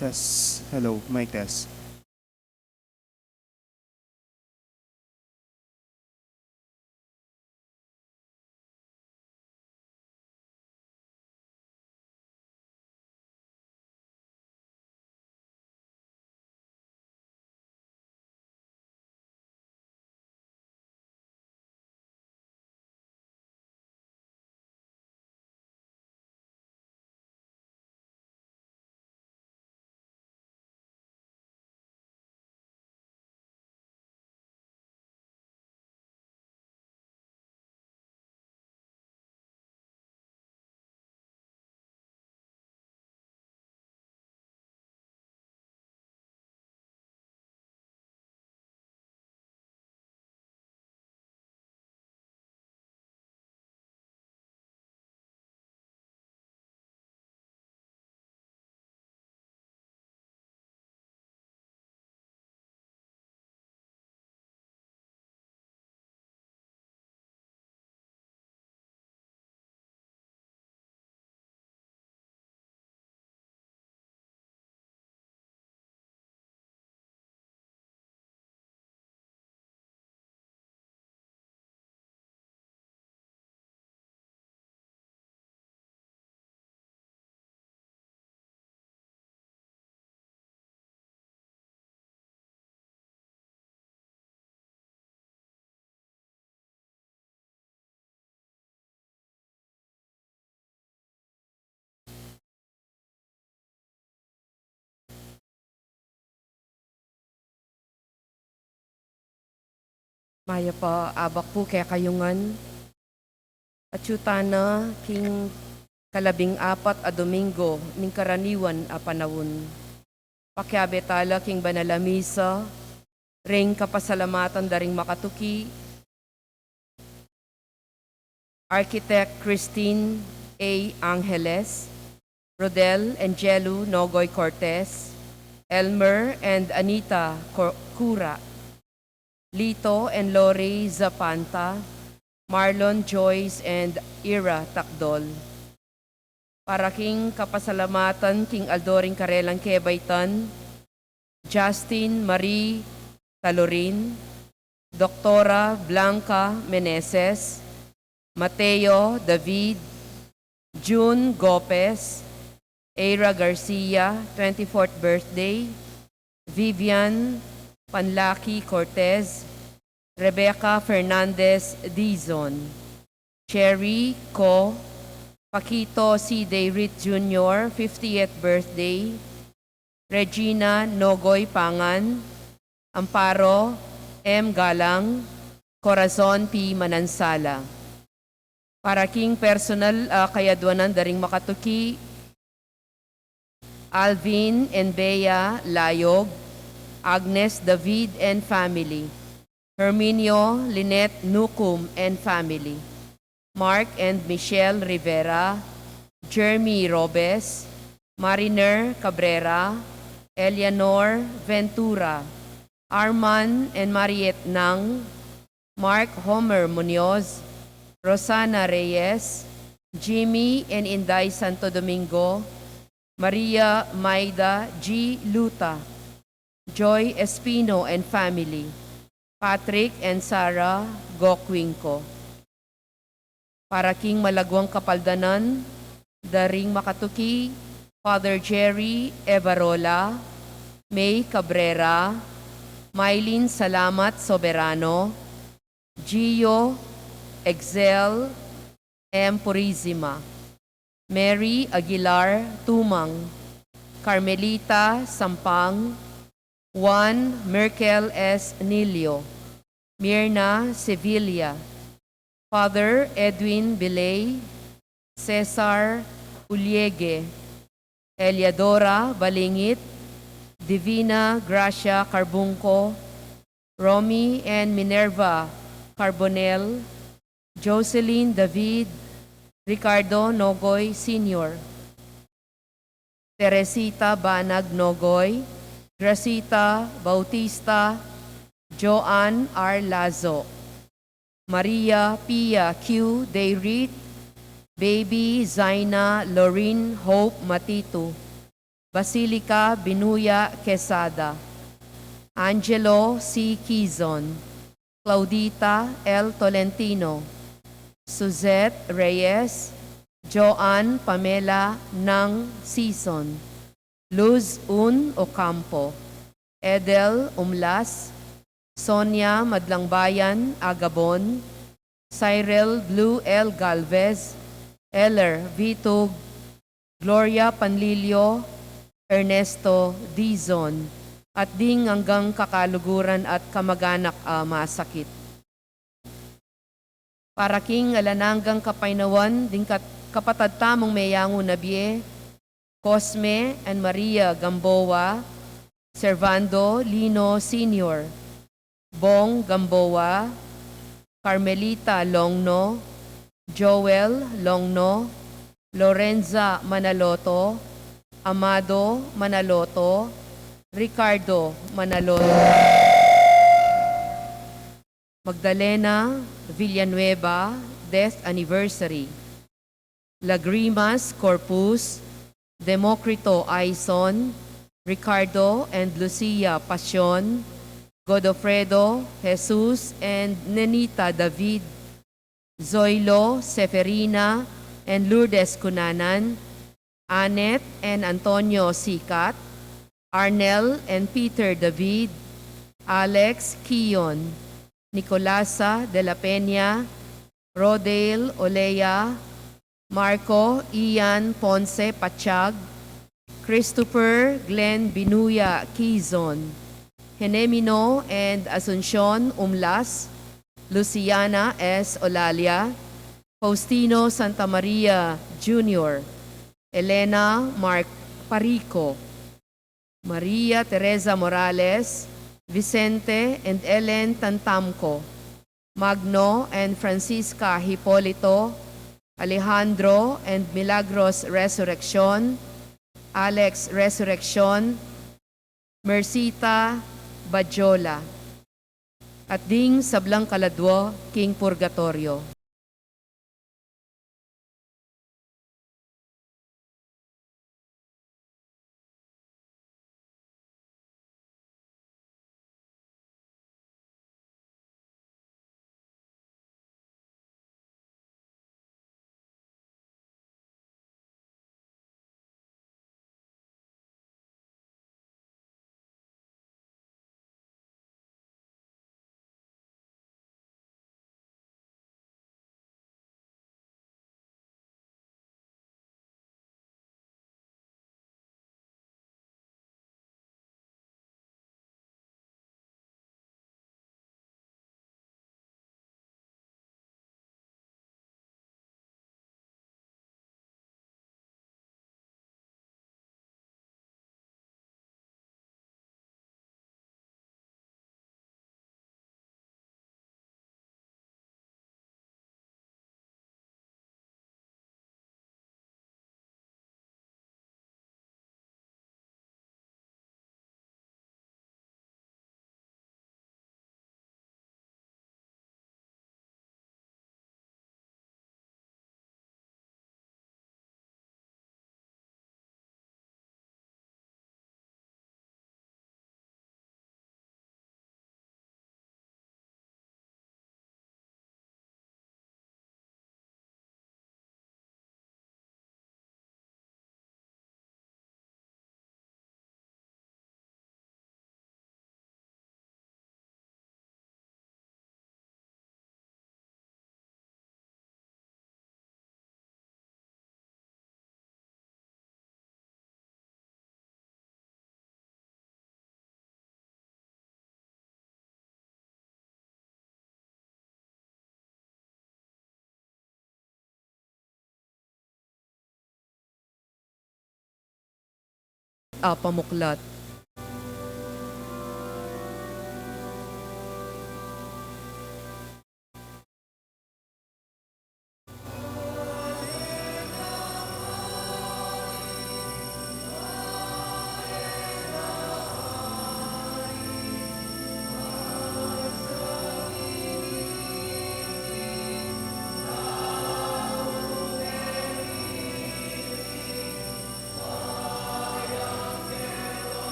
Test. Hello, mic test. Maya pa abak po kaya kayungan. At yutana king kalabing apat a Domingo ning karaniwan a panawon. Pakyabetala king banalamisa, ring kapasalamatan daring makatuki, Architect Christine A. Angeles, Rodel Angelo Nogoy Cortez, Elmer and Anita Cura, Lito and Lori Zapanta, Marlon Joyce and Ira Takdol. Para king kapasalamatan king Aldoring Karelang Kebaytan, Justin Marie Talorin, Doktora Blanca Meneses, Mateo David, June Gopez, Aira Garcia, 24th birthday, Vivian Panlaki Cortez, Rebecca Fernandez Dizon, Cherry Co, Paquito C. Dayrit Jr., 50th birthday, Regina Nogoy Pangan, Amparo M. Galang, Corazon P. Manansala. Para king personal kayadwanan daring makatuki, Alvin and Bea Layog, Agnes David and family, Herminio Lynette Nukum and family, Mark and Michelle Rivera, Jeremy Robes, Mariner Cabrera, Eleanor Ventura, Arman and Mariette Nang, Mark Homer Munoz, Rosana Reyes, Jimmy and Inday Santo Domingo, Maria Maida G. Luta, Joy Espino and family, Patrick and Sarah Gokwingko. Para king malagwang kapaldanan, daring makatuki, Father Jerry Evarola, May Cabrera, Mylene Salamat Soberano, Gio Excel M. Purizima, Mary Aguilar Tumang, Carmelita Sampang, Juan Merkel S. Nilio, Mirna Sevilla, Father Edwin Bilay, Cesar Uliege, Eliadora Balingit, Divina Gracia Carbunco, Romy and Minerva Carbonel, Jocelyn David, Ricardo Nogoy Sr., Teresita Banag Nogoy, Gracita Bautista, Joanne R. Lazo, Maria Pia Q. Dayrit, Baby Zaina Lorraine Hope Matitu, Basilica Binuya Quesada, Angelo C. Quizon, Claudita L. Tolentino, Suzette Reyes, Joanne Pamela Nang Sison, Luz Un Ocampo, Edel Umlas, Sonia Madlangbayan Agabon, Cyril Blue L. Galvez, Eller Vitug, Gloria Panlilio, Ernesto Dizon, at ding hanggang kakaluguran at kamag-anak masakit. Para king alananggang kapainawan, ding kapatad tamong mayango nabie, Cosme and Maria Gamboa, Servando Lino Sr., Bong Gamboa, Carmelita Longno, Joel Longno, Lorenza Manaloto, Amado Manaloto, Ricardo Manaloto, Magdalena Villanueva, death anniversary, Lagrimas Corpus, Democrito Aison, Ricardo and Lucia Pasion, Godofredo, Jesus, and Nenita David, Zoilo, Seferina, and Lourdes Cunanan, Annette and Antonio Sicat, Arnel and Peter David, Alex Kion, Nicolasa de la Peña, Rodale Olea, Marco Ian Ponce Pachag, Christopher Glenn Binuya Quizon, Genemino and Asuncion Umlas, Luciana S. Olalia, Faustino Santa Maria Jr., Elena Mark Parico, Maria Teresa Morales, Vicente and Ellen Tantamco, Magno and Francisca Hipolito, Alejandro and Milagros Resurrection, Alex Resurrection, Mercita Bajola, at ding sablang kaladwo, King Purgatorio. Pamuklat.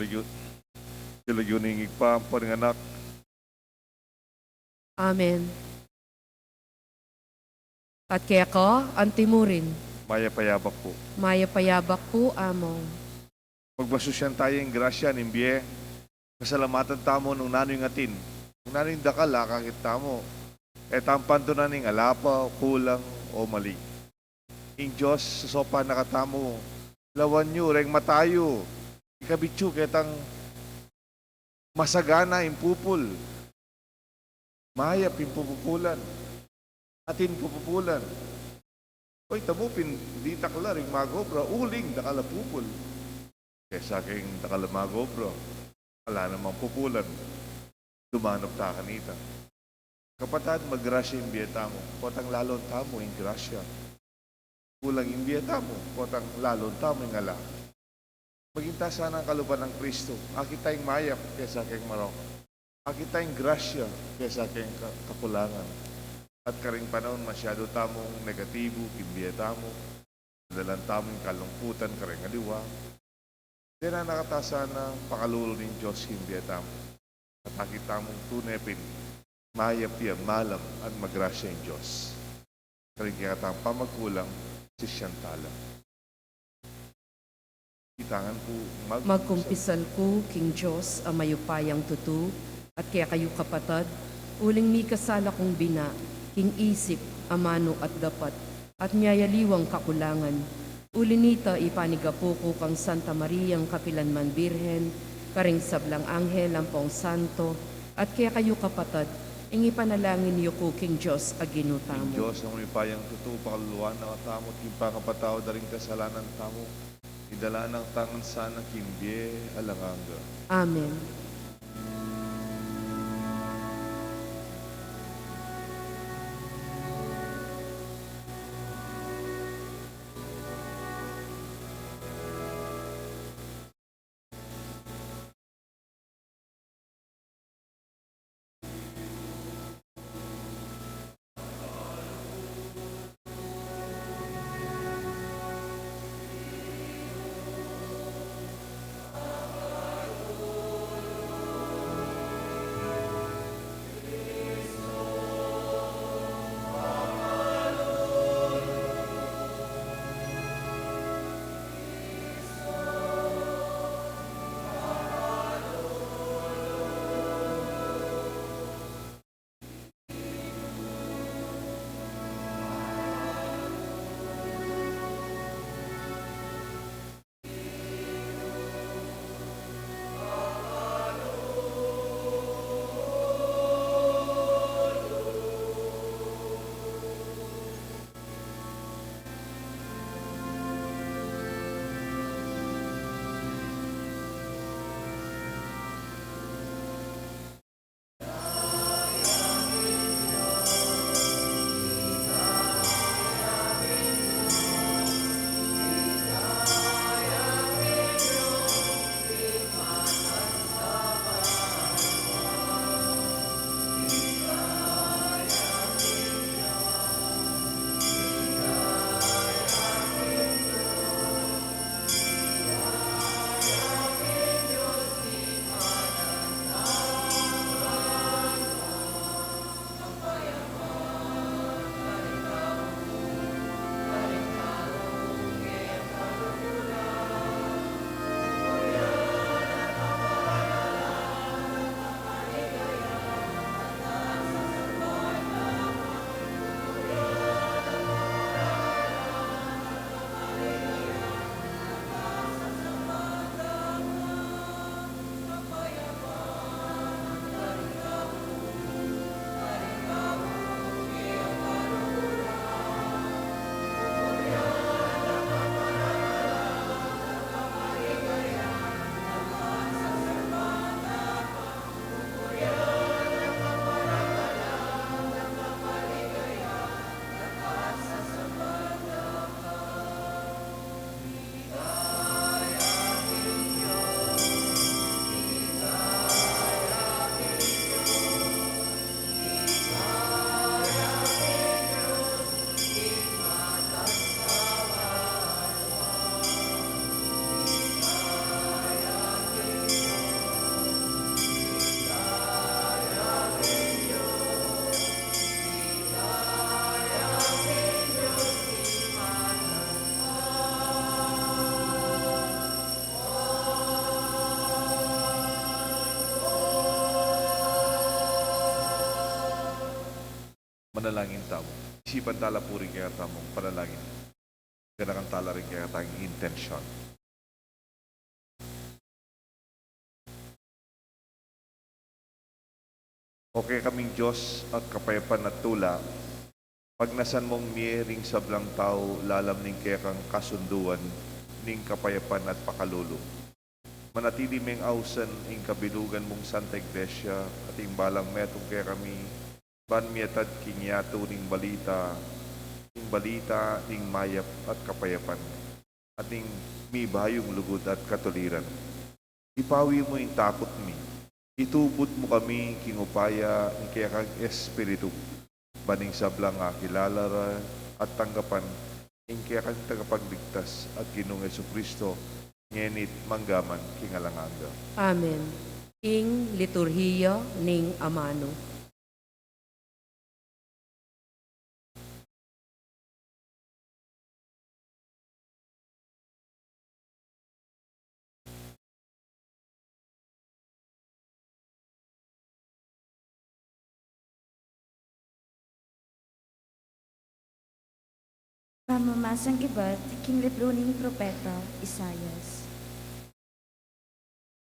sila yuningig pa ang panganak. Amen. At kaya ko, antimurin, Maya payabak po. maya payabak po among. Magbasusyan tayo ng grasya, nimbiye. Kasalamatan tamo nung nanoy ngatin. Nung nanoy dakala, kakit tamo. Tampan to na ning alapa, kulang o mali. Ing Diyos, sa sopa nakatamo. Lawan nyo, reng matayo. Ikabitsu, ketang masagana, impupul. Mayap, impupupulan. Atin pupupulan. Oy, tamupin, di takla, ring magobra, uling, dakala pupul. Kesa aking dakala magobra, wala namang pupulan. Dumanap ta kanita. Kapatad, maggrasya yung biyeta mo. Potang lalon tamo yung grasya. Kulang yung biyeta mo. Potang lalon tamo yung ala. Maginta sana ang kaluban ng Kristo. Akit tayong mayap kesa kayong marok. Akit tayong grasya kesa kayong kakulangan. At karing panahon masyado tamong negatibo, kimbiyeta mo. Dalan tamong kalungkutan, karing aliwa. Di na nakatasa na pakalulo ng Diyos kimbiyeta mo. At akit tamong tunepin. Mayap yan, malam at magrasya yung Diyos. Karing kaya tang pamagkulang si Shantala. Itangan po Magkumpisal ko, King Diyos, ang mayupayang tutu, at kaya kayo kapatad, uling mi kasala kong bina, king isip, amano at dapat, at miyayaliwang kakulangan. Ulinita ipanigapo ko kang Santa Mariang Kapilanman Birhen, karing sablang anghel ang pong santo, at kaya kayo kapatad, ingi panalangin niyo ko, King Diyos, King aginutamo. Diyos, ang payang tutu, pakaluluan na katamot, yung pakapataw daring kasalanan tamo, idala ng tangan sana kimbye alanganga. Amen. manalangin tamo. Isipan tala po rin kaya tamong panalangin. Ganakang tala rin kaya tayong intensyon. Okay kaming Diyos at kapayapaan at tula, pag nasan mong miering sablang tao, lalam ning kaya kang kasunduan, ning kapayapaan at pakalulu. Manatili meng ausan ing kabilugan mong Santa Iglesia at ing balang metong kaya kami, ban miatad kinyato ning balita ning mayap at kapayapan, at ning mibayong lugod at katuliran. Ipawi mo yung takot mi, itubod mo kami kingupaya ng kaya kang espiritu, baning sablang kilala at tanggapan ng kaya kang tagapagligtas at Ginoong Jesucristo, ngenit manggaman kingalanganga. Amen. Ing liturhiya ning amano. Pamamasang iba't king libro ning propeta Isayas.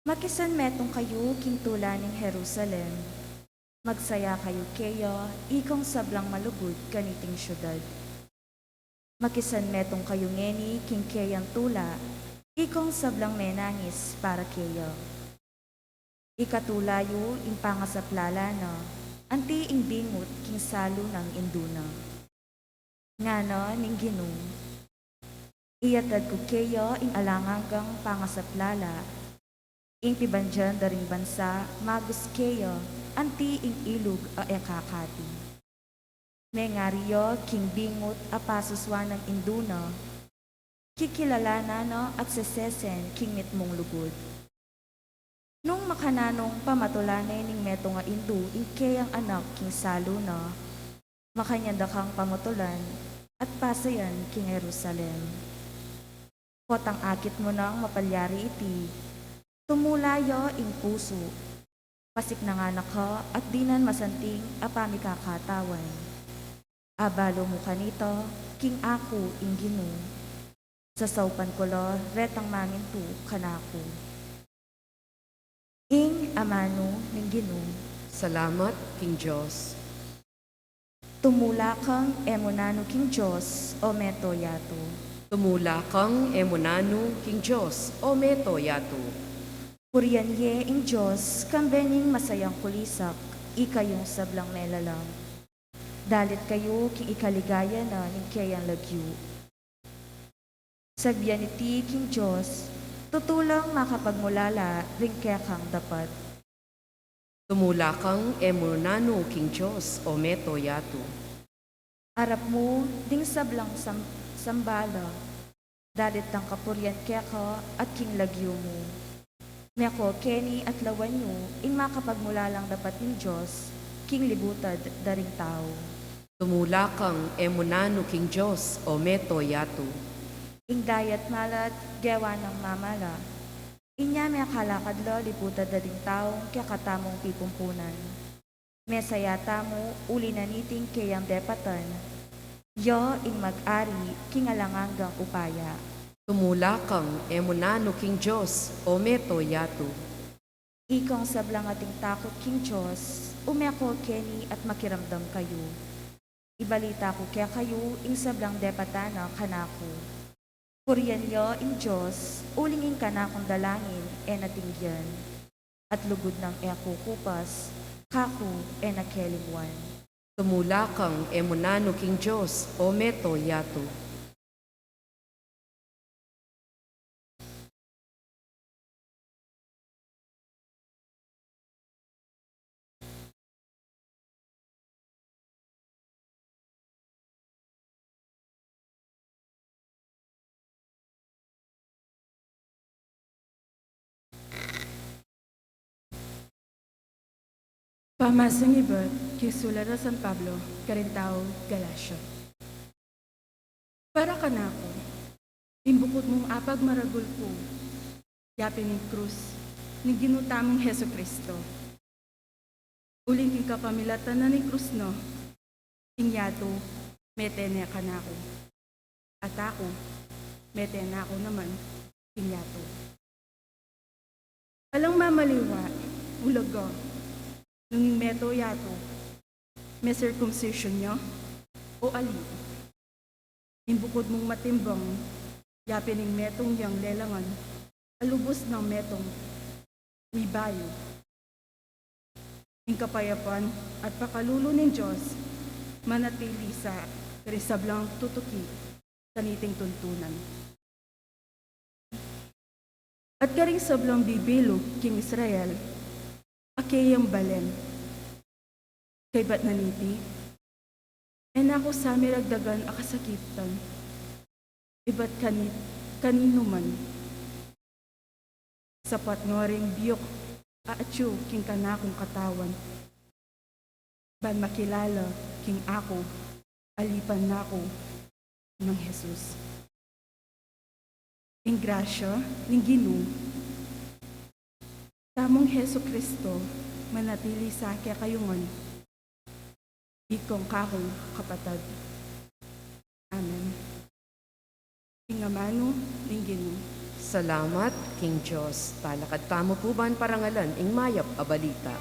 Makisan metong kayo king tula ning Jerusalem. Magsaya kayo keya, ikong sablang malugod kaniting syudad. Makisan metong kayo ngeni king keyang tula, ikong sablang menangis para keya. Ikatulayo ing pangasaplala na, anti ing bingot king salo ng induna. Ngano ning Ginoo, iyatad ko keyo ing alangangang pangasaplala, ing pibandyan daring bansa, magus keyo, anti ing ilog a ekakati. Mengariyo king bingot a pasuswa ng induna, kikilala no at sesesen king mitmong lugod. Nung makananong pamatulanay ning meto nga indu, ing keyang anak king salo na, makanyanda kang pamutulan, at pasayan king Jerusalem. Potang akit mo nang mapalyari iti, tumulayo ing puso, pasik na nga naka at dinan masanting apami kakatawan. Abalo mo kanito, king ako ing Ginoo, sa saupan ko lo, retang mamintu kanako. Ing amano ning Ginoo, Salamat, King Diyos. tumula kang emunano king Diyos o meto yato. Tumula kang emunano, King Diyos, o meto yato. Purian ye ing Diyos, kambening masayang kulisak, ikayong sablang melalang. Dalit kayo king ikaligaya na ning kayang lagyu. Sagbian iti king Diyos, tutulang makapagmulala ring kaya kang dapat. Tumula kang emunano, King Diyos, o meto yato. Arap mo ding sablang sambala, dalit ng kapurian kaya ka at king lagyu mo. Meko keni at lawan nyo, ing makapagmulalang dapat ng Diyos, king libutad daring tao. Tumula kang emunano, King Diyos, o meto yato. Ing dayat malat, gawa ng mamala. Inya may kalakad lo, liputan na ding taong kaya katamong pipumpunan. Mesayata mo, uli na niting kayang depatan. Yo ing mag-ari, kingalangangang upaya. Tumula kang emunano, King Diyos, o meto yato. Ikong sablang ating takot, King Diyos, umeko keni at makiramdam kayo. Ibalita ko kaya kayo, ing sablang depatana kanako. Purian yo ing Diyos, ulingin ka na kong dalangin, natingyan. At lugod ng kukupas, kaku, nakelingwan. Tumula kang emunano, King Diyos, o meto yato. Pamasang iba't kisulat na San Pablo, Carintao, Galacia. Para ka na ako, imbukod mong apag maragul ko, yapin ng krus, ni ginutamong Heso Kristo. Uling king kapamilatan na ni krus no, King yato, mete na kanako. At ako, mete na ako naman, king yato. Alang mamaliwa, ulaga, nung meto yato, may circumcision niyo, o ali. Imbukod mong matimbang, yapining metong yang lelangan, alubos ng metong wibayo. Ing kapayapan at pakalulo ng Diyos, manatili sa risablang tutuki sa niting tuntunan. At karing sablang bibilo, King Israel, akayang balen, kay ba't naniti? En ako sa miragdagan akasakitan, iba't kanino man, sapat nga ring biyok, aatyo king kanakong katawan, ban makilala king ako, alipan nako ng Jesus. Ing grasya ning Ginoo, tamong Heso Kristo, manatili sa kaya kayungan, ikong kakong kapatad. Amen. Ing amano ning Ginoo. Salamat, King Diyos. Talakad tamo po ban parangalan, ing mayap a balita.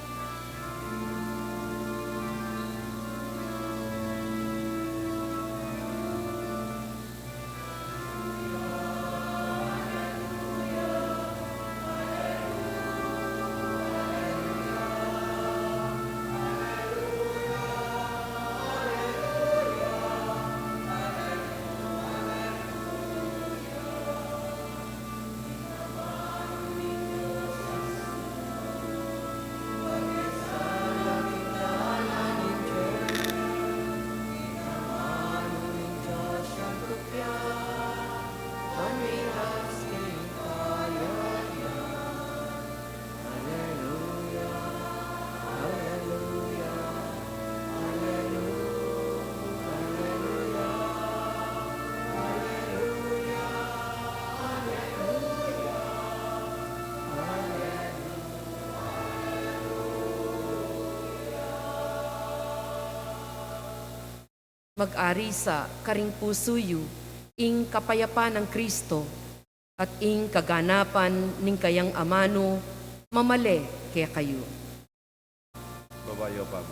Mag-ari sa karing pusuyo, ing kapayapan ng Kristo, at ing kaganapan ning kayang amano, mamale kaya kayo. Babayo pa.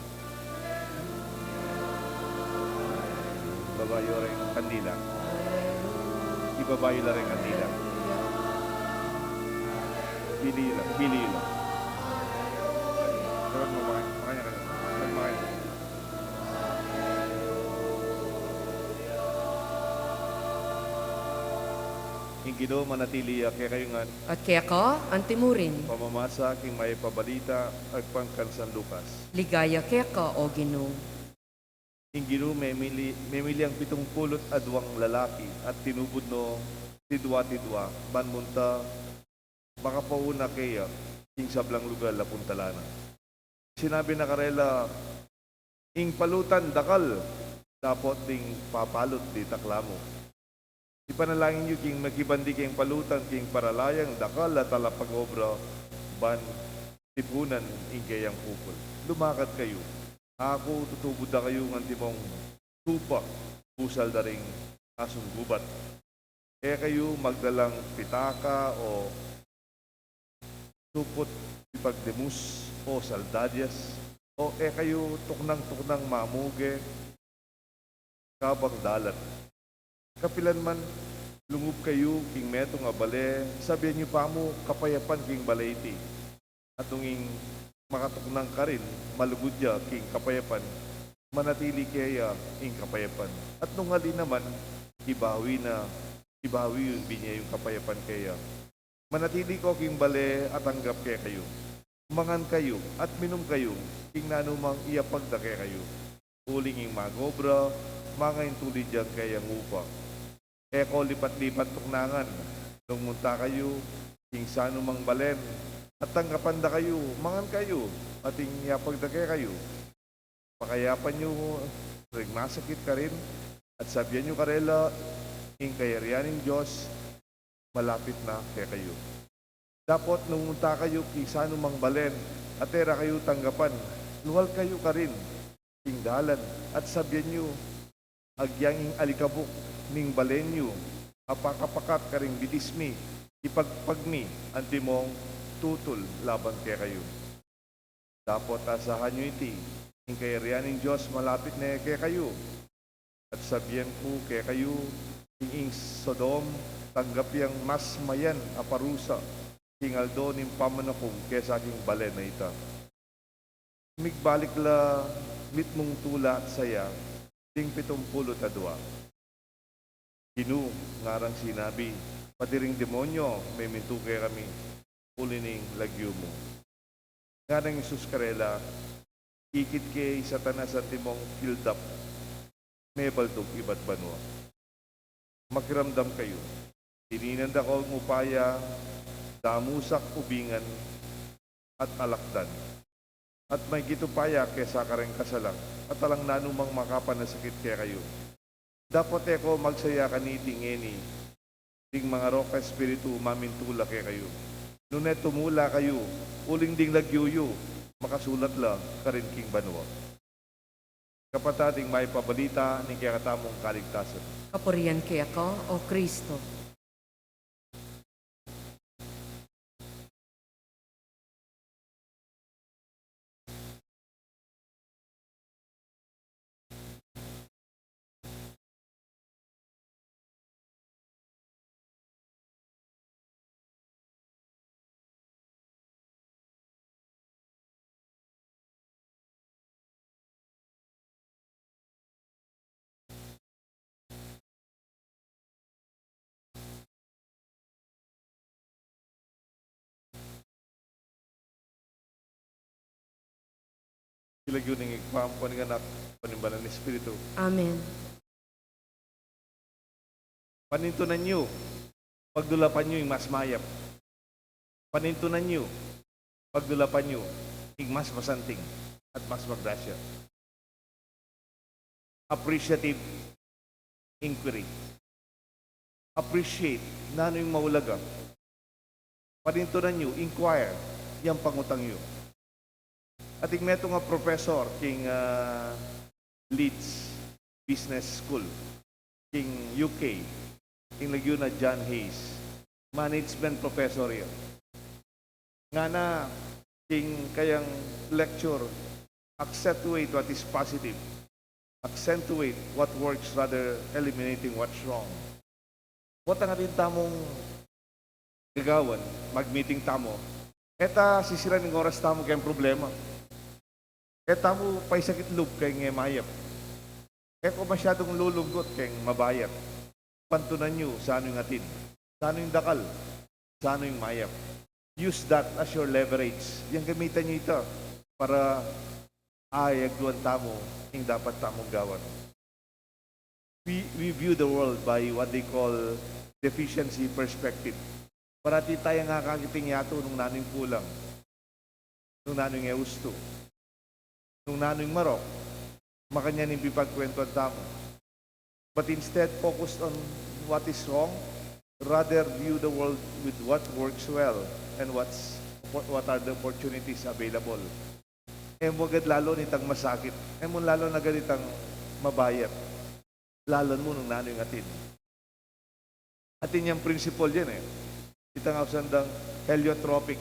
Babayo rin ang kandila. Ibabayo na rin ang kandila. Pili lang, pili lang. Tawag mo makanya kayo. Tawag makanya. Ing Ginoo manatili kaya kayungan At kaya ka, antimurin, pamamasa king may pabalita ag pangkansan Lucas. ligaya kaya ka, o Ginoo. Ing Ginoo memili ang 70 adwang lalaki at tinubod no tidwa-tidwa banmunta makapauna kaya ing sablang lugar lapuntalana. Sinabi na karela ing palutan dakal dapat ding papalot di taklamo. Ipanalangin niyo king magibandi king palutan king paralayang dakal at talapag-obra ban tipunan ing kayang pupol. Lumakad kayo. Ako tutubod na kayo ng timong tupa pusal da ring asong gubat. Kaya kayo magdalang pitaka o supot ipagdemus o saldadyas o kayo tuknang-tuknang mamuge kabang dalat. Kapilan man, lungub kayo, king meto nga bale, sabihan niyo pa mo, kapayapan king balayti. At nunging makatuknang ka rin, malugod ya, king kapayapan, manatili kaya, king kapayapan. At nung hali naman, ibawi yun, binya yung kapayapan kaya. Manatili ko, king bale, at tanggap kaya kayo. Mangan kayo, at minom kayo, king nanumang iyapagda kaya kayo. Uling ing magobra, mga intulid dyan kayang upa. Eko lipat-lipat tuknangan, nung munta kayo, king sano mang balen, at tanggapan da kayo, mangan kayo, at yapagdagay kayo. Pakayapan nyo, ring masakit ka rin, at sabihan nyo karela, king kayarianing Diyos, malapit na kaya kayo. Dapat nung munta kayo, king sano mang balen, at era kayo tanggapan, luwal kayo ka rin, king dalan, at sabyan nyo, agyanging alikabok, ning balenyo, apakapakat karing bitismi, ipagpagmi, antimong tutol laban kay kayo. Dapat asahan nyo iti, ing kayarianing Diyos malapit na kay kayo, at sabihan ko kay kayo, ing Sodom, tanggap yang mas mayan aparusa, tingal doon yung pamanakong kesa aking balen na ita. Migbalik la mit mong tula at saya, ting 72. Kinu, ngarang sinabi, patiring demonyo, may mintukay kami, ulining lagyo mo. Ngarang Isus karela, ikit kay satanas at timong filled up, may baldog iba't banwa. Magramdam kayo. Tininan ako ang upaya, damusak ubingan, at alakdan. At may gitupaya kesa kareng kasalang, at alang nanumang makapanasakit kaya kayo. Dapat ako magsaya kaniting eni, ding mga roka espiritu mamintula kaya kayo. Nunet tumula kayo, uling ding lagyuyo, makasulat lang karin king banwa. Kapatading may pabalita ni kaya katamong kaligtasan. Kapurihan kaya ka, O Kristo. Sila yun ang ipampuan ng anak, panimbalan ng Espiritu. Amen. Panintunan nyo, pagdulapan nyo yung mas mayap. Panintunan nyo, pagdulapan nyo yung mas masanting at mas magdasya. Appreciative inquiry. Appreciate na ano yung maulaga. Panintunan nyo, inquire, yung pangutang nyo. At meto nga professor king Leeds Business School, king UK, king nagyo na John Hayes, management professor yan. Nga na king kayang lecture, accentuate what is positive, accentuate what works rather eliminating what's wrong. What ang atin tamong gagawan, mag-meeting tamo, eta sisira ng oras tamo kayang problema. Eta mo pa'y sakit loob kay nga mayap. Kaya kung masyadong lulunggot kay mabayat, pantunan nyo sa ano yung atin, sa ano yung dakal, sa ano yung mayap. Use that as your leverage. Yung gamitan nyo ito para agduan tamo yung dapat tamong gawan. We view the world by what they call deficiency perspective. Parati tayo nga kakiting yato nung naning kulang, nung naning eusto, nung nano'y marok, makanya ni bipagkwento ang tamo. But instead, focus on what is wrong, rather view the world with what works well and what are the opportunities available. Mo agad lalo nitang masakit. Mo lalo na ganitang mabayat. Lalo mo nung nano'y atin. Atin yung principle yan eh. Itang ausandang heliotropic.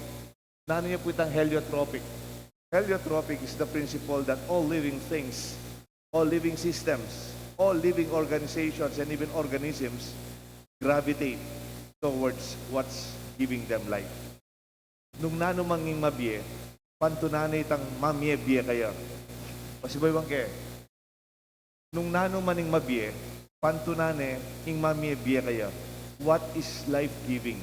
Nano niya po itang heliotropic. Heliotropic is the principle that all living things, all living systems, all living organizations, and even organisms gravitate towards what's giving them life. Nung nano manging mabye, pantunanay itang mamye biye kaya. Pasibay bang kaya? Nung nano maning mabye, pantunanay ing mamye biye kaya. What is life-giving?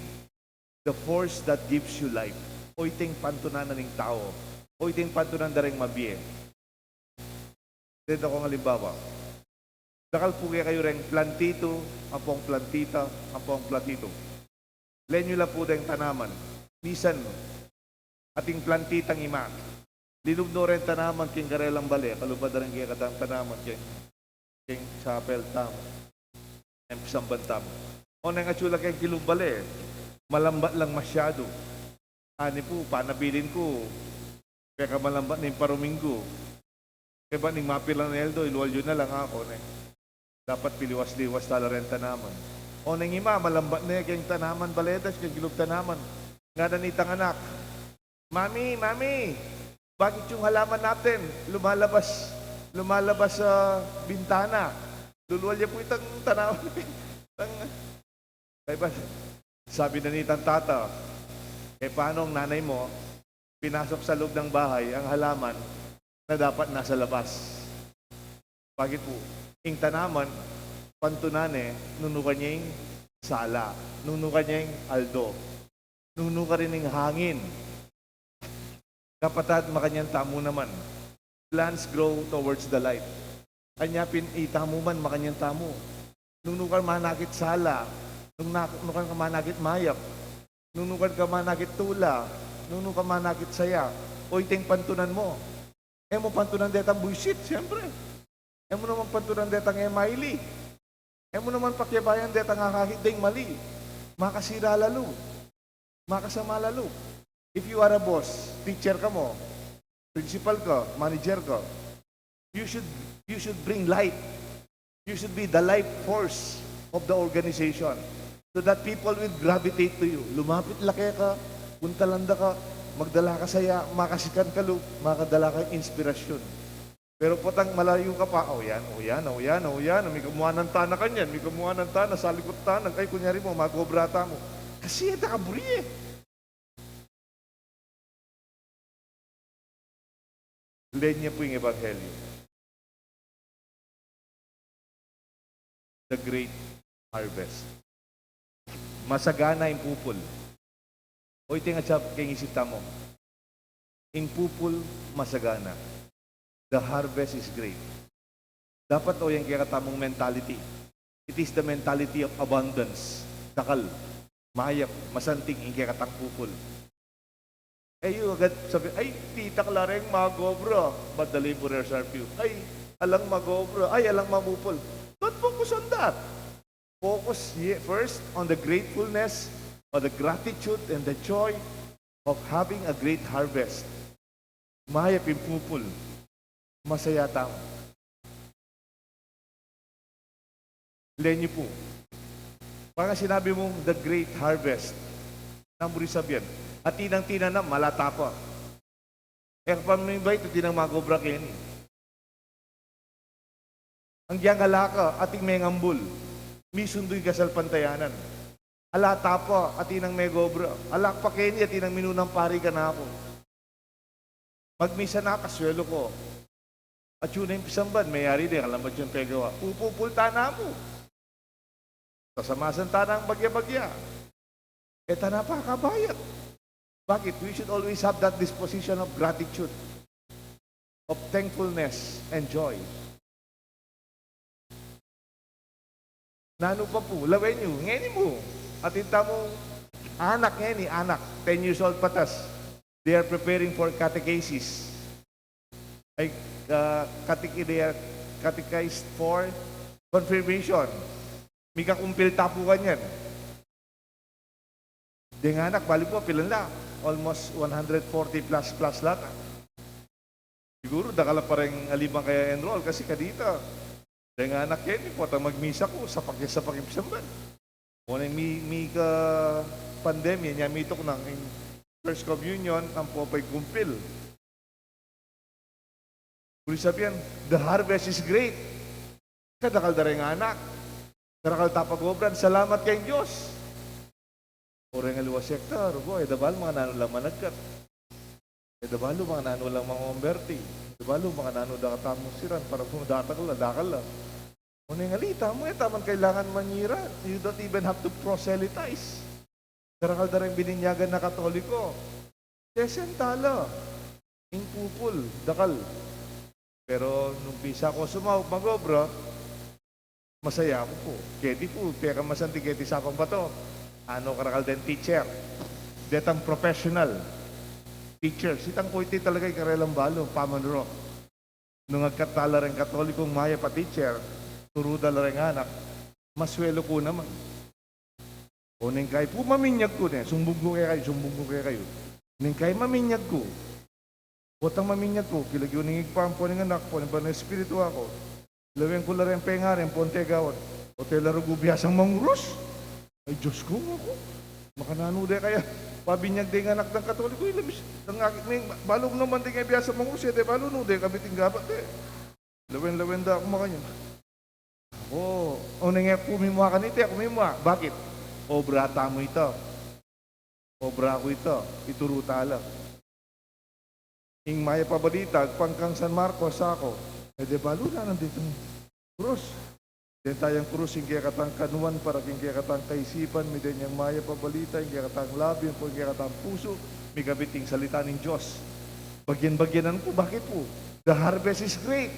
The force that gives you life. O iting pantunanan ng tao. O iting pantunan da rin mabye. Dito akong halimbawa. Dakal po kayo rin plantito, apong plantita, apong platito. Lenyo lang po da yung tanaman. Misan, ating plantitang ima. Linubno rin tanaman king garelang bale. Kalubad da rin kaya katang tanaman king chapel tam. Empisamban tam. O na nga tsula kayong kilubale. Malambat lang masyado. Ani po, panabilin ko. Kaya ka malambat na yung paruminggo. Kaya ba ning mapilang na Eldo, iluwal yun na lang ako na dapat piliwas-liwas talaran tanaman. O nang ima, malambat na yung tanaman baledas, yung gilog tanaman. Nga na nitang anak, Mami, Mami, bakit yung halaman natin lumalabas sa bintana? Luluwal niya po itang tanaman. Kaya ba, sabi na nitang tata, paano ang nanay mo, pinasok sa loob ng bahay ang halaman na dapat nasa labas. Bakit po? Ing tanaman, pantunane, nunukan niya yung sala, nunukan niya yung aldo, nunukan rin yung hangin. Kapatid, makanyang tamo naman. Plants grow towards the light. Kanya pinitamo man, makanyang tamo. Nunukan manakit sala, nunukan ka manakit mayap, nunukan ka manakit tula, nunukan manakit saya, o iting pantunan mo. Mo pantunan detang buisit, siyempre. Mo naman pantunan detang emaili. Mo naman pakyabayan detang kakakiding mali. Makasira lalo. Makasama lalo. If you are a boss, teacher ka mo, principal ka, manager ka, you should bring light. You should be the life force of the organization so that people will gravitate to you. Lumapit laki ka, puntalanda ka, magdala ka saya, makasikan ka lo, makadala ka inspirasyon. Pero potang malayo ka pa, yan, may kumuha ng tana kanyan, may kumuha ng tana, sa likod tanang, ay kunyari mo, magobrata mo. Kasi ito kaburi eh. Linya po yung Ebanghelyo. The Great Harvest. Masagana yung pupul. O ito nga siya kay isita mo. In pupul, masagana. The harvest is great. Dapat o yung kakatamong mentality. It is the mentality of abundance. Dakal, mayap, masanting, yung kakatang pupul. Yung agad sabi, tita Clareng magobra, but the laborers are few. Alang magobra, alang mamupul. Don't focus on that. Focus first on the gratefulness, or the gratitude and the joy of having a great harvest. Mayap yung pupul. Masaya tao. Lenyo po. Parang sinabi mong the great harvest. Namuri sabihan. At tinang-tina na malata pa. Kapag may ba ito, tinang magobra kayo ni. Ang diyang alaka, ating may ngambul. Misundoy kasal pantayanan. Alata pa, atinang may gobra. Alak pa kayo ni, atinang minunang pari ka na ako. Magmisa na kaswelo ko. At yun na yung pisamban, mayari din, alam ba yung pegawa. Pupupulta na mo. Sasamasan tanang bagya-bagya. Na pa kabayat. Bakit? We should always have that disposition of gratitude, of thankfulness and joy. Nano pa po, lawin nyo, ngeni mo. At inta mo, anak ngeni, anak, 10 years old patas. They are preparing for catechesis. They are catechized for confirmation. May kakumpil tapukan yan. Dengan anak, balik po, pilan lang. Almost 140 plus lata. Siguro, dakala pa rin alibang kaya enroll kasi kadita. Dengan anak yan, potang magmisa ko sa pakipsamban. Kung may ka pandemya, niya mitok ng First Communion, ang popay kumpil. Kung sabihan, the harvest is great. Kadakal da rin anak. Kadakal tapagobran, salamat kayong Diyos. Orang nga luwa sektor, dabal mga nanulang managkat. Dabalo mga nanulang mga omberti. Dabalo mga nanulang katamong siran para kung dakal la. Unang alita mo, taman kailangan manyira. You don't even have to proselytize. Karakal da rin bininyagan na Katoliko. Desentala. Ingpupul, dakal. Pero nung pisa ko magobra, masaya ako po. Kedi po, peka masanti kedi sapang bato. Ano karakal den teacher? Detang professional teacher. Sitang ko iti talaga ikarelang balo, pamanro. Nung agkatala rin Katolikong maya pa teacher, turuda la rin anak, maswelo ko naman. Uning kay po maminyag ko na, sumbong ko kayo. Uning kay maminyag ko. Botang maminyat po, kilagyuning igpampo ng anak po, ng banang espiritu ako. Laweng ko lang pengaren, ponte gawad. Hotel laro gubiyasang mangurus. Ay Diyos ko ako. Makananude kaya. Pabinyag din anak ng Katoliko, ilabis. Ang aking, balong naman din nga biyasa mangurus, balo nude, kami tinggabat eh. Lawen-lawen da ako makanya. Oo, unang nga kumimwa ka nito, kumimwa. Bakit? Obra tamo ito. Obra ko ito. Iturutala. Ing maya pabalitag, pangkang San Marcos ako. De balo na nandito ng krus. Den tayang krus, yung kaya katang kanuan, para yung kaya katang kaisipan, may den yung maya pabalita, yung kaya katang labi, yung kaya katang puso, may kabiting salita ng Diyos. Bagyan-bagyanan po, bakit po? The harvest is great.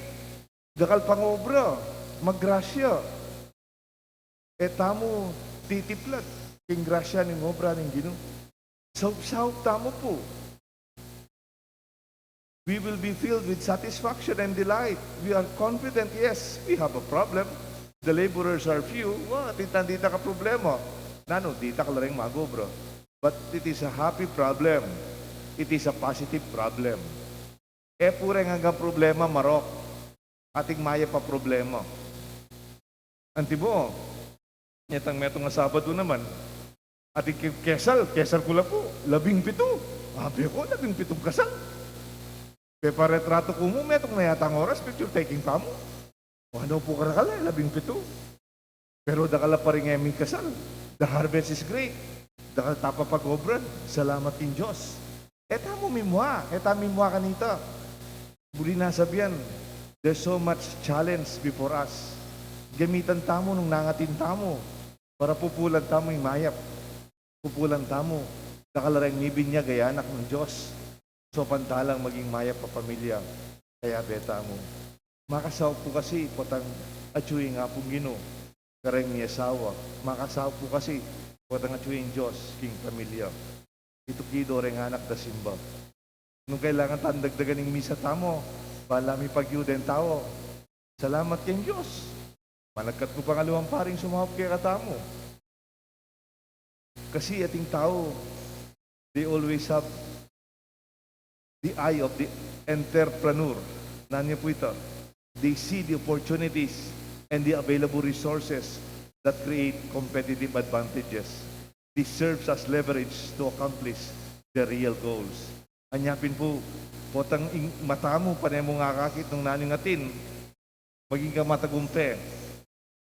Dakal pangobra, maggrasya. Tamo, titiplat. King grasya ng obra ng Ginoo. Saub-saub tamo po. We will be filled with satisfaction and delight. We are confident, yes, we have a problem. The laborers are few. Titandita ka problema. Nano, dita ka lang magobro. But it is a happy problem. It is a positive problem. Pureng hanggang problema, marok. Ating maya pa problema. Antibo, netang metong nga Sabado naman, ating kesal ko lang po, 17. Sabi ko, 17 kasal. Pepa retrato ko mo, metong na yata ang oras, picture taking pa mo. O ano po karakala, 17. Pero dakala pa rin eming kasal. The harvest is great. Dakal tapa pag-obran. Salamat kin Diyos. Tamo mimwa kanita. Buli na sabihan, there's so much challenge before us. Gamitan tamo nung nangatin tamo para pupulan tamo yung mayap. Pupulan tamo. Dakala rin nibin niya gaya anak ng Diyos. So pantalang maging maya pa pamilya. Kaya beta mo. Makasaw po kasi potang atsuy nga pong Ginoo. Kareng ni asawa. Makasaw po kasi potang atsuy ang Diyos king pamilya. Ito kido rin anak da simba. Nung kailangan tandagdagan ng misa tamo, palami pagyuden tao. Salamat kang Diyos. Managkat ko pangalawang paring sumahap kaya katamo. Kasi ating tao, they always have the eye of the entrepreneur. Nanyo po ito. They see the opportunities and the available resources that create competitive advantages. This serves as leverage to accomplish the real goals. Anyapin po, potang mata mo, panay mo nga kakit nung nanyong atin, maging kang matagumpe.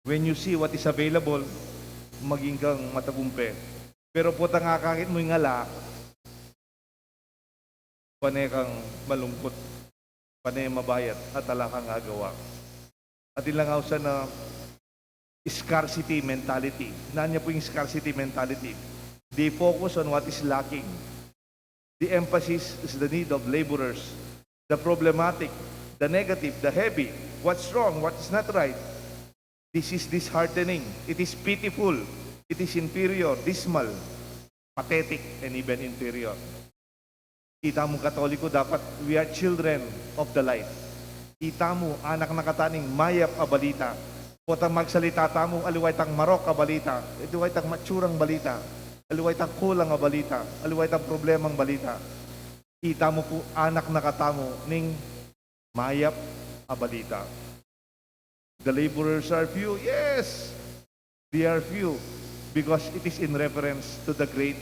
When you see what is available, maging kang matagumpe. Pero potang nga kakit mo yung ngala, panay kang malungkot, panay mabayat at ala kang agawa. At ilangaw sa na scarcity mentality. Nanya po yung scarcity mentality. They focus on what is lacking. The emphasis is the need of laborers, the problematic, the negative, the heavy, what's wrong, what is not right. This is disheartening. It is pitiful. It is inferior, dismal, pathetic, and even inferior. Kita mo Katoliko, dapat we are children of the light. Kita mo, anak na kataning mayap a balita. Potang magsalita tamo, aliway tang marok a balita. Aliway tang matsurang balita. Aliway tang kulang a balita. Aliway tang problemang balita. Kita mo po, anak na katamo, ning mayap a balita. The laborers are few. Yes, they are few because it is in reference to the great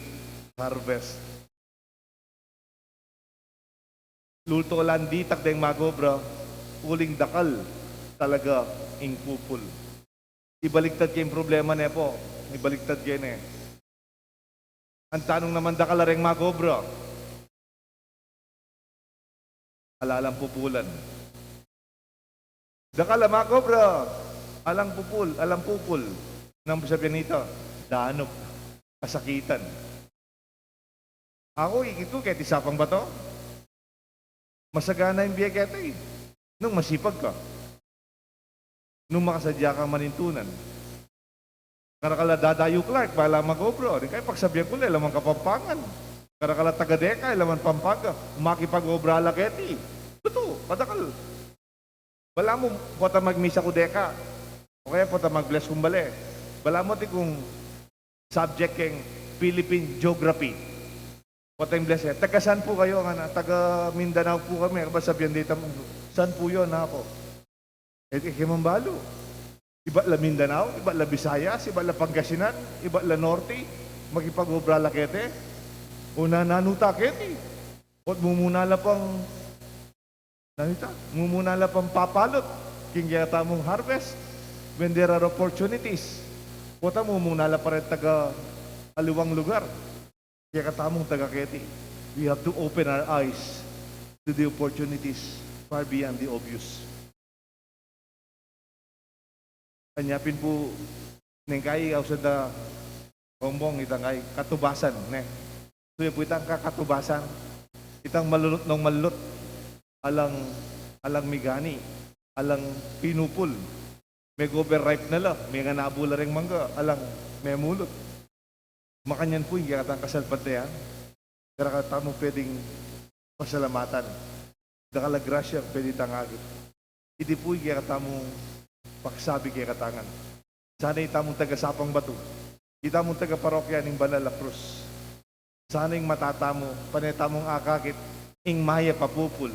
harvest. Lulto lang ditak deng magobra, uling dakal talaga ing pupul. Ibaliktad kayong problema niya po. Ibaliktad kayo niya. Ang tanong naman dakal ring magobra. Alalang pupulan. Dakal magobra. Alang pupul. Nang sabihin nito, danop, kasakitan. Ako, ito, kahit isapang ba to? Masagana yung biyageta eh. Nung masipag ka. Nung makasadya kang manintunan. Karakala dadayo Clark, bala magobro. Di kaya pagsabihan ko laman kapampangan. Karakala tagadeka, laman pampaga. Makipag-obra laketi. Totoo, padakal. Bala mo, pota magmisa ko deka. O kaya pota mag-bless kumbale. Bala mo ti kung subject keng Philippine Geography. What I'm blessed. Taga saan po kayo? Taga Mindanao po kami. Ba sabihan dito mo? Saan po yun ako? Kimambalo. Iba la Mindanao, iba la Visayas, iba la Pangasinan, iba la Norte, magipag-obra la kete. Una nanuta kete. At mumuna pang nanita, mumuna pang papalot. Kingyata mong harvest. When there are opportunities. Kota mumuna pa rin taga aliwang lugar. Kaya katamong taga kete. We have to open our eyes to the opportunities far beyond the obvious. Kanyapin po neng kay usad da bombong itang kay katubasan ne. Suya po itang kakatubasan itang malulot ng malulot alang migani alang pinupul may overripe na la may nga nabula ring mangga alang may mulot makanyan po yung katang kasalpatayan kaya katamo pwedeng pasalamatan dakalagrasya pwede tangagit hindi po yung katamong paksabi kay katangan. Sana itamong taga-sapang bato. Itamong taga-parokya ng Banal la Cruz. Sana yung matatamo, panetamong akakit, ing maya papupul,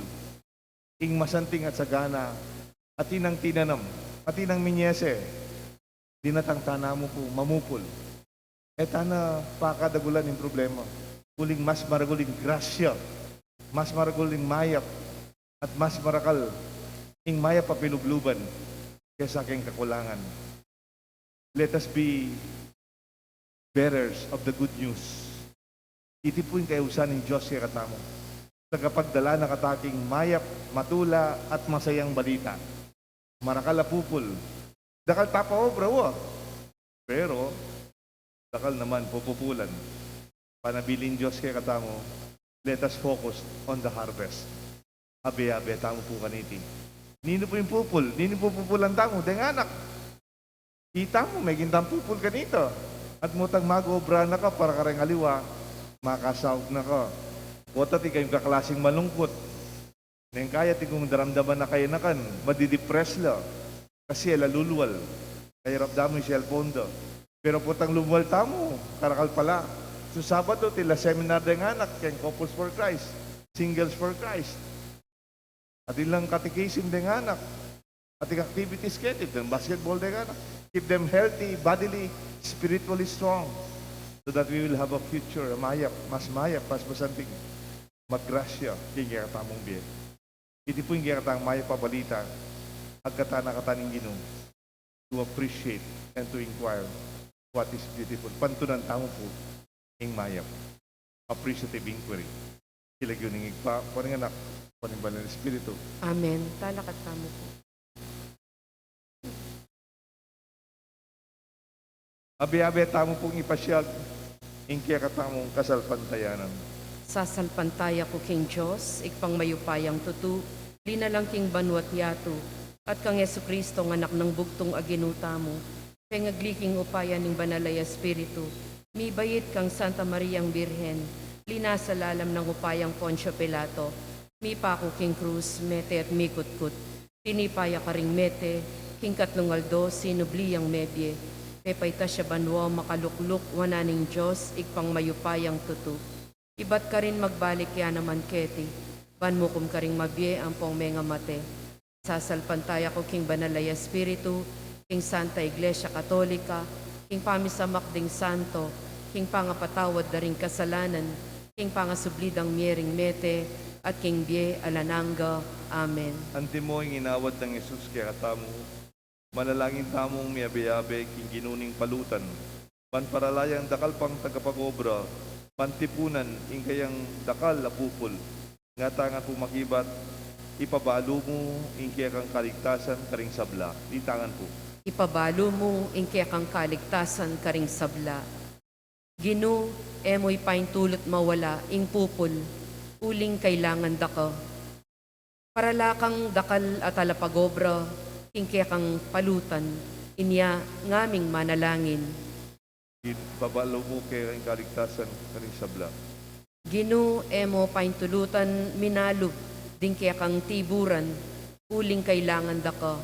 ing masanting at sagana, at inang tinanam, at inang minyese, dinatang tanamo po, mamupul. Tana pakadagulan yung problema. Kuling mas maraguling grasya, mas maraguling mayap, at mas marakal, ing maya papilubluban, kaya sa aking kakulangan. Let us be bearers of the good news. Iti po yung kayusan ng Diyos kaya katamo. Tagapagdala na kataking mayap, matula at masayang balita. Marakal apupul. Dakal tapaobra wa. Pero, dakal naman pupupulan. Panabilin Diyos kaya katamo. Let us focus on the harvest. Abe-abe, tamo po kaniti. Nino po yung pupul? Nino po pupulan tamo? Deng anak. Kita mo, may gintang pupul ka nito. At mutang mag-obra na ka para kareng aliwa, makasawag na ka. Wata ti kayong kaklaseng malungkot. Neng kaya ti kung daramdaman na kayo na kan, madidepress la. Kasi laluluwal. Kaya rapdamo yung cellphone do. Pero putang lumuwal tamo, karakal pala. So Sabado, tila seminar deng anak, kayong Couples for Christ, Singles for Christ. At ilang katikisim deng anak. At ilang activities keep them, basketball deng anak. Keep them healthy, bodily, spiritually strong. So that we will have a future, mayap, mas masanting. Maggrasya, kaya katamong biye. Iti po yung kaya katang mayap pabalita. At katana-kataning ginong. To appreciate and to inquire what is beautiful. Pantunan tamo po, yung mayap. Appreciative inquiry. Kilagyo ng igpa, paring anak, paring banal na espiritu. Amen. Talakat tamo po. Abi-abi tamo pong ipasyag, ingkya katamong kasalpantayanan. Sasalpantaya ko king Diyos, ikpang mayupayang tutu, linalang king banwat yato, at kang Yesu Kristo ng anak ng bugtong aginuta mo, kay ngagliking upaya ng banalay espiritu, mibayit kang Santa Mariang Birhen, linasa lalam ng upayang Poncio Pilato, mipako king Cruz, mete at mikutkut, tinipaya ka ring mete, king katlungaldo, sinubliyang medye, pepayta siya banwa makalukluk, wananing Diyos, ikpang mayupayang tutu. Ibat ka rin magbalik yan naman keti, banmukom ka ring mabye ang pong mga mate. Sasalpantaya ko king banalay espiritu, king Santa Iglesia Katolika, king pamisamak ding santo, king pangapatawad da ring kasalanan, king pangasublidang miering mete, at king bie alananga. Amen. Antimo yung inawad ng Jesus kaya katamo, manalangin tamong miyabe-yabe king ginuning palutan, panparalayang dakal pang tagapag-obra, pantipunan ing kayang dakal apupul, nga tangan po makibat, ipabalo mo ing kaya kang kaligtasan karing sabla. Di tangan po. Ipabalo mo ingkya kang kaligtasan karing sabla. Ginu, emoy paintulot mawala, ing pupul, uling kailangan daka. Paralakang dakal at alapagobra, ingkya kang palutan, inya ngaming manalangin. Ipabalo mo kaya kang kaligtasan karing sabla. Ginu, emo paintulutan, minalub, ding kaya kang tiburan, uling kailangan daka.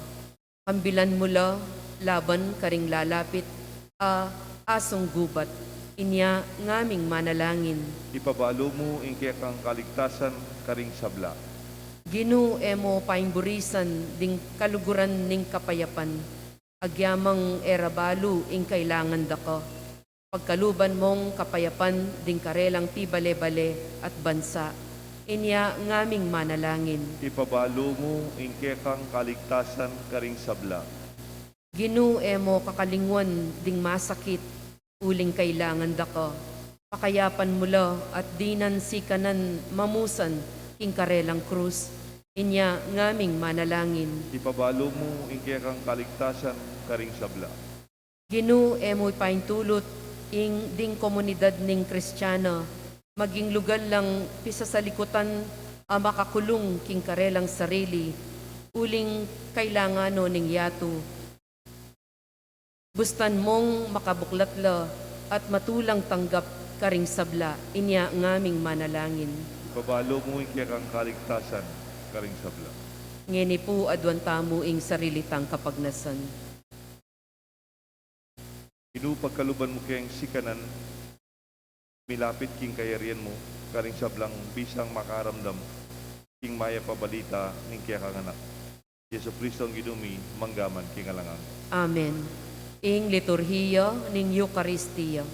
Kambilan mula, laban karing lalapit, asong gubat, Inya ngaming manalangin. Ipabalo mo ing kaya kang kaligtasan karing sabla. Ginoo emo paimburisan ding kaluguran ning kapayapan. Agyamang erabalu ing kailangan dako. Pagkaluban mong kapayapan ding karelang ti bale-bale at bansa. Inya ngaming manalangin. Ipabalo mo ing kaya kang kaligtasan karing sabla. Ginoo emo kakalingwan ding masakit uling kailangan dako. Pakayapan mula at dinan sikanan mamusan king karelang krus. Inya ngaming manalangin. Ipabalo mo ing kaya kang kaligtasan karing sabla. Ginoo emoy paintulot ing ding komunidad ning Kristiyano. Maging lugar lang pisa sa likutan ang makakulong king karelang sarili. Uling kailangano ning yato. Bustan mong makabuklatla at matulang tanggap karing sabla, inya ngaming manalangin. Ipabalo mo ing kaya kang kaligtasan karing sabla. Ngeni po adwan tamo ing sarilitang kapagnasan. Inupagkaluban mo kayang sikanan, milapit king kayarian mo, karing sablang bisang makaramdam, king maya pabalita ning kaya kang anak. Yesu Kristo ang ginumi, manggaman king alangang. Amen. Ing liturhiya ning Eucharistia.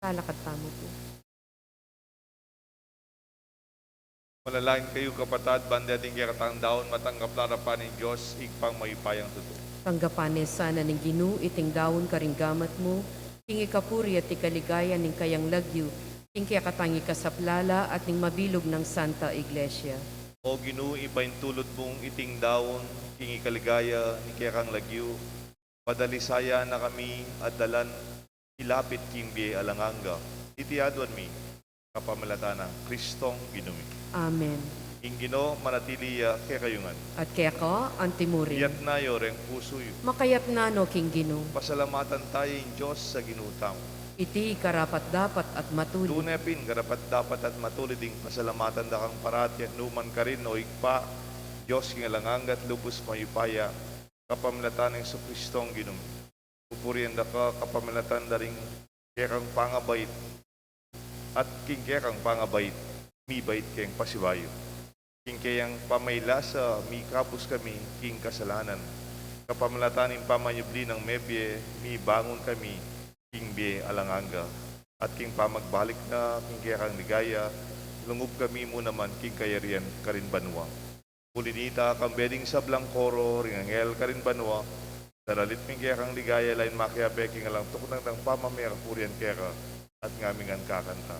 Kalakad tamo po. Manalangin kayo kapatad, banda ating kaya katang daon, matanggap na pa ng Diyos, igpang mayupayang totoo. Tanggapanes sana ning Ginoo iting dawon karinggamat mo, king ikapuri at ikaligaya ning kayang lagyo, king kaya katangi kasaplala at ning mabilog ng Santa Iglesia. O Ginoo, ipaintulot mong iting daon, king ikaligaya, ni kaya kang lagyo, padalisaya na kami at dalan, ilapit king biye alanganga, itiadwan mi, kapamalata ng Kristong ginumi. Amen. Ing Ginoo, manatiliya kaya kayungan. At kaya ka, antimurin. Iyat na yoreng pusoy. Makayat na no, King Ginoo. Pasalamatan tayo in Diyos sa ginutang. Iti karapat dapat at matuli. Tunepin, karapat dapat at matulid ding pasalamatan da kang parati at numan ka rin o igpa. Diyos kingalangang at lubos mayupaya. Kapamilatan ng sa Kristong ginumi. Pupurian da ka kapamilatan da ring kaya kang pangabait. At king kaya kang pangabait. Mi bait kayang pasibayo. King kayang pamayla sa mi kapus kami, king kasalanan. Kapamilatanin pamanyubli ng mebye, mi bangon kami, king biye alanganga. At king pamagbalik na, king kaya kang ligaya, lungub kami mo naman, king kayarian karin banwa. Pulinita kang beding sa blangkoro, ringangel karin banwa, daralit king kaya kang ligaya, lain makiabe, king alang tukunang ng pamamaya kapurian kaya ka. at ngaming ang kakanta.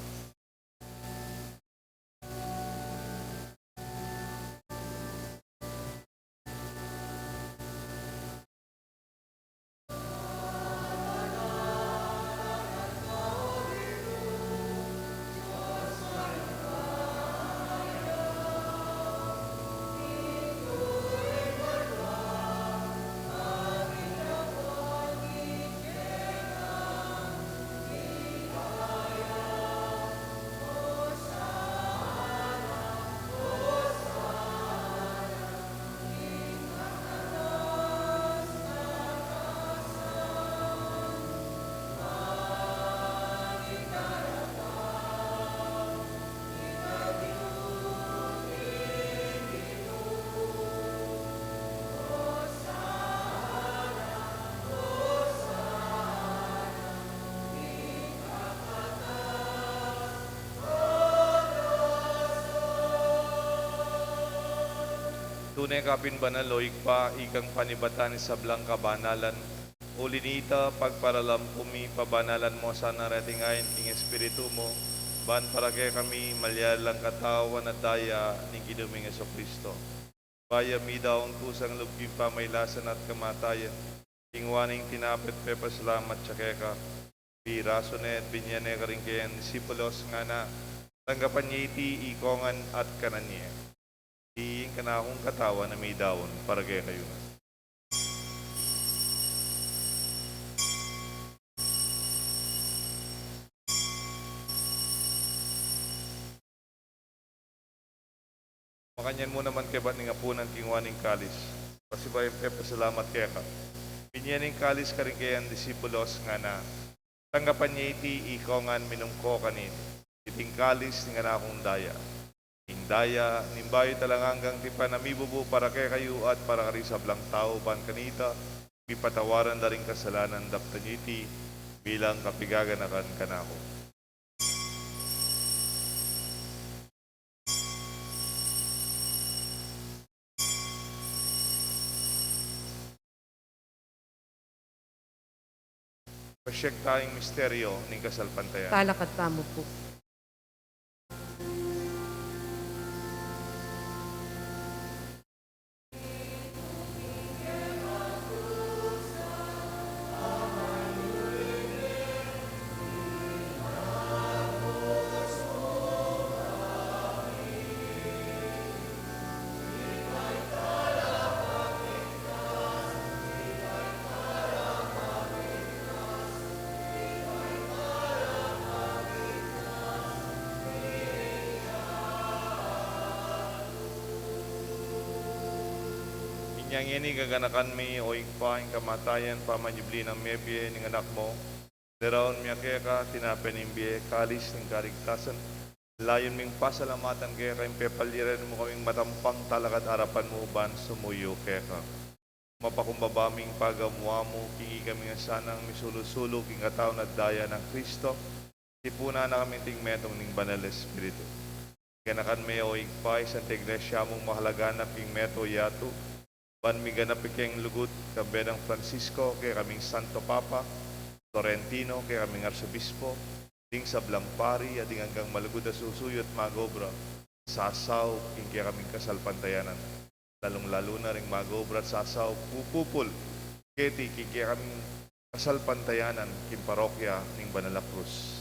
Tunay kapin banal o ikpa, ikang panibatan sa blang kabanalan. O linita, pagparalam kumi, pabanalan mo sa naratingayin king Espiritu mo, ban para kay kami malyalang katawan at daya ni Ginoong Jesucristo. Baya mi daon kusang lubging pamaylasan at kamatayan, tingwaning tinapit pepasalamat siya keka, piraso na at binyane ka rin kayan disipulos nga na, tanggapan niya iti ikongan at kananya. Iing kanakong katawan na may daon para kaya kayo. Makanyan mo naman kay ba't nga po ng kingwaning kalis. Kasi ba yung pasalamat kaya ka. Pinyaning kalis ka rin kaya ang disipulos nga na tanggapan niya iti ikongan minumko kanin. Iting kalis nga na akong daya. Indaya, nimbayo talang hanggang tipa na mibubu para kay kayo at para kari sa blang tao ban kanita, mipatawaran na rin kasalanan daptanyiti bilang kapigaganakan kanako. Pasyek tayong misteryo ng kasalpantayan. Talakad tamo po. Yang ini gaganakan mi o ikpa ang kamatayan pamanyubli ng mebye ng anak mo. Deraon miya kaya ka tinapen ng biye kalis ng karigtasan. Layon ming pasalamatan kaya kayong pepaliran mo kaming matampang talakad arapan mo ban sumuyo kaya ka. Mapakumbabaming pagamuha mo kingi kami nga sanang misulusulo king kataon at daya ng Kristo. Tipuna na kami ting metong ning banal Espiritu. Ganakan mi o ikpa isang iglesia mong mahalaganap king meto yato. Ban mi ganap ikeng lugut kabedang Francisco kay kaming Santo Papa, Torrentino kay kaming Arsobispo, ding sa Blampari at ding hanggang malugod na susuyot magobra, sasaw king kay kaming kasalpantayanan. Lalong-lalo na ring magobra at sasaw pupupul, keti king kay kaming kasalpantayanan king parokya ning Banala Cruz.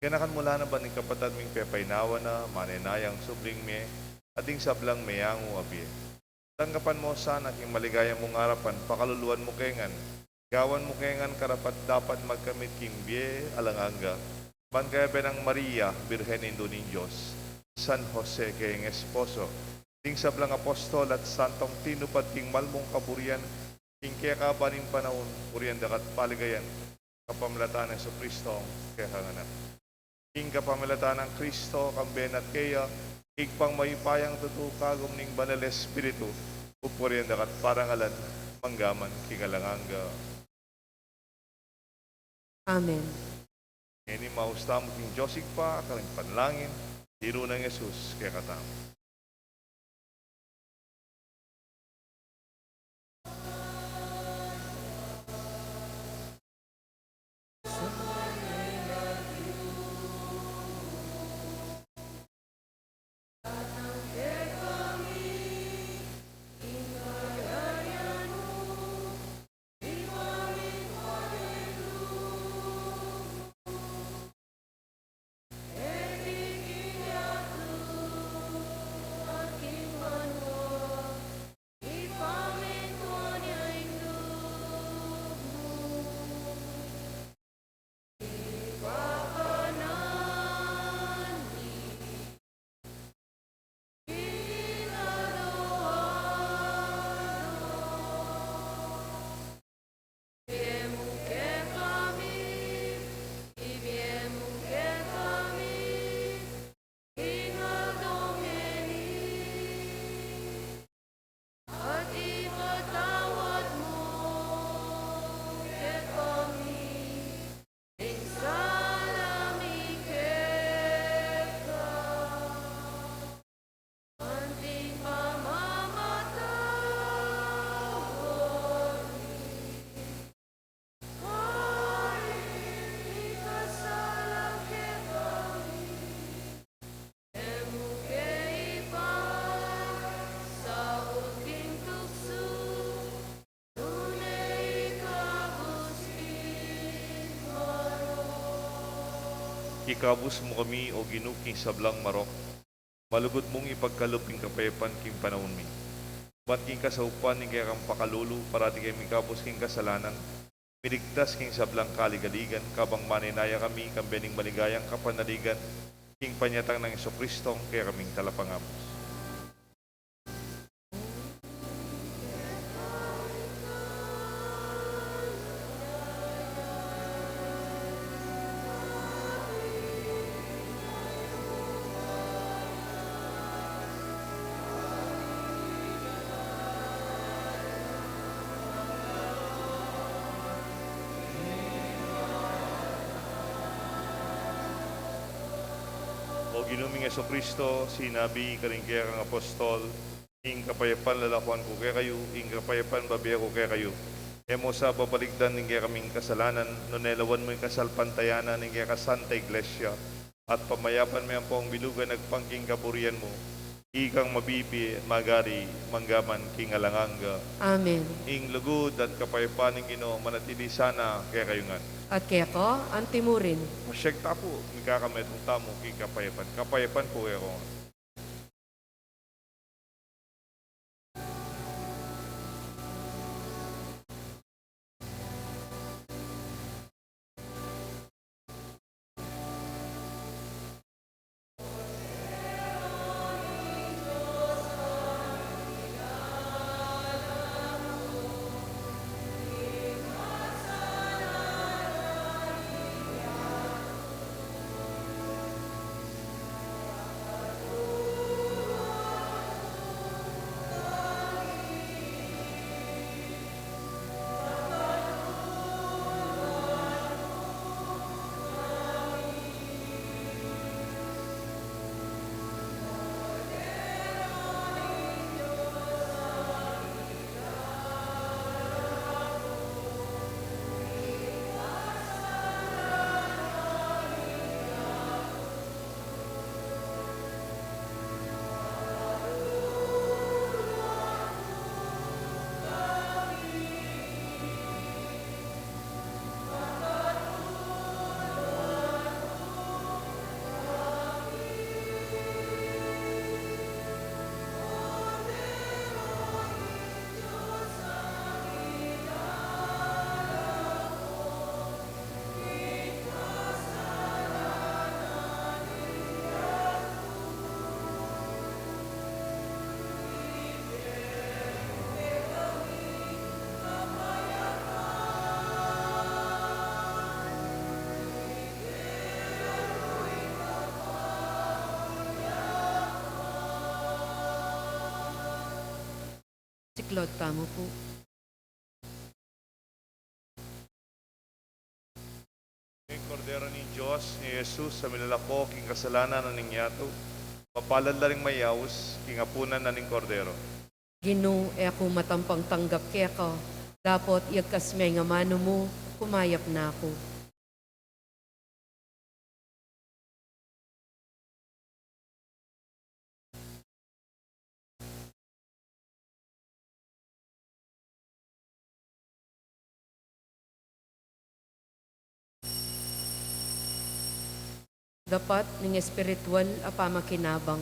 Kanakan mula na ba ning kapatad ming pepaynawa na manenayang subling me, at ding sablang mayango abye. Tanggapan mo sana king maligaya mong harapan, pakaluluan mo kengan. Gawan mo kengan karapat dapat magkamit king biye alanganga. Ban kaya benang Maria, Birhen Indo ng Diyos, San Jose kayong esposo, ding sablang apostol at santong tinupad king malmong kaburian, king kaya kabaning panahon, purian dakat paligayan, kapamilatan ng Kristo kaya hanganak. King kapamilatan ng Kristo, kamben at kaya, igpang mayipayang tutukagom ning banal Espiritu, upurian dakat parangalan, manggaman, kigalanganga. Amen. Ini mausta mo king Josig pa, kaling panlangin, tiro ng Jesus, kaya katamo. Ikabus mo kami o ginuking sablang marok. Malugod mong ipagkaluping kapayapan king panahon mi. Ba't king kasaupan ni kaya kang pakalulu parati kay mikapos king kasalanan. Miligtas king sablang kaligaligan kabang maninaya kami kang bening maligayang kapanaligan king panyatang ng Isokristong kaya kaming talapangamos. O ginuming Kristo, sinabi karing kaya kang apostol, ing kapayapan lalakuan ko kaya kayo, ing kapayapan babiya ko kaya kayo. Emo sa babaligdan ng kaya kaming kasalanan, nunelawan mo yung kasalpantayanan ng kaya kasanta iglesia, at pamayapan mo yung pong bilugan nagpangking kaburian mo, ikang mabibi, magari, manggaman, king alanganga. Amen. Ing lugod at kapayapan ng Ginoo manatili sana kaya kayo nga. At kaya ko, ang timurin. Masyag tapo, mikakamet ang tamo king kapayapan. Kapayapan po kaya ko nga. Si Claude, tamo po. Ing kordero ni Diyos, ni Jesus, sa milalako, king kasalanan na ningyato, mapalad la ring mayawos, king apunan na ning kordero. Ginoo, e ako matampang tanggap kaya ka. Dapat iagkas may nga mano mo, kumayap na ako. Dapat ning espiritual apamakinabang.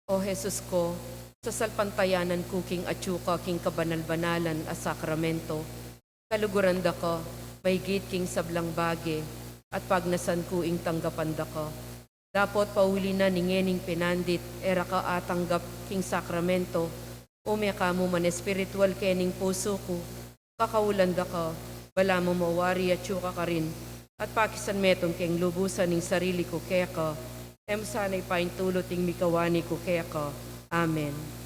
O Jesus ko, sa salpantayanan ko king atsuka king kabanal-banalan a sakramento, kaluguran da ka, may git king sablang bage, at pagnasan ko ing tanggapan da ka. Dapat pauli na ningening pinandit, era ka atanggap king sakramento, umya ka mo man espiritual kening puso ko, kakaulan da ka, bala mo mawari at tsuka ka rin, at pakisan metong keng lubusan ning sarili ko kaya ka, em sana'y paintulot ing mikawani ko kaya ka. Amen.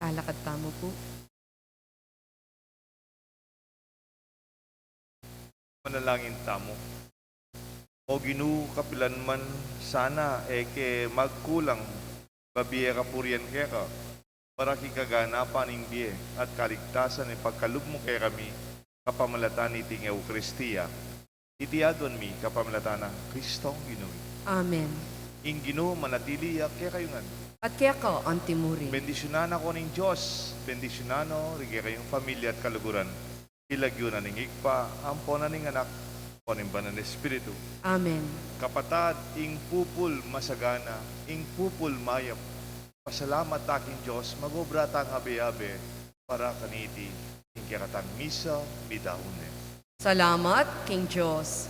Alakad tamo po. Manalangin tamo. O Ginoo, kapilan man sana ke magkulang babiye kapurian kaya ka para kikaganapan ng biye at kaligtasan ng pagkalugmo kaya kami kapamalatan ni Ting Eukaristiya. Itiadon mi kapamalatan ng Kristong Ginoo. Amen. Ing Ginoo manatili kaya kayo nga. At kaya ka, Antimuri. Bendisyonan ako ng Diyos. Bendisyonano, rigay kayong pamilya at kaluguran. Ilagyo na ning ikpa, ampo na ning anak, ponin ba ng Espiritu. Amen. Kapatad, ing pupul masagana, ing pupul mayap. Pasalamat aking Diyos, magobra tang abe-abe, para kaniti, ing kakatang misa, bidaunin. Salamat, King Diyos.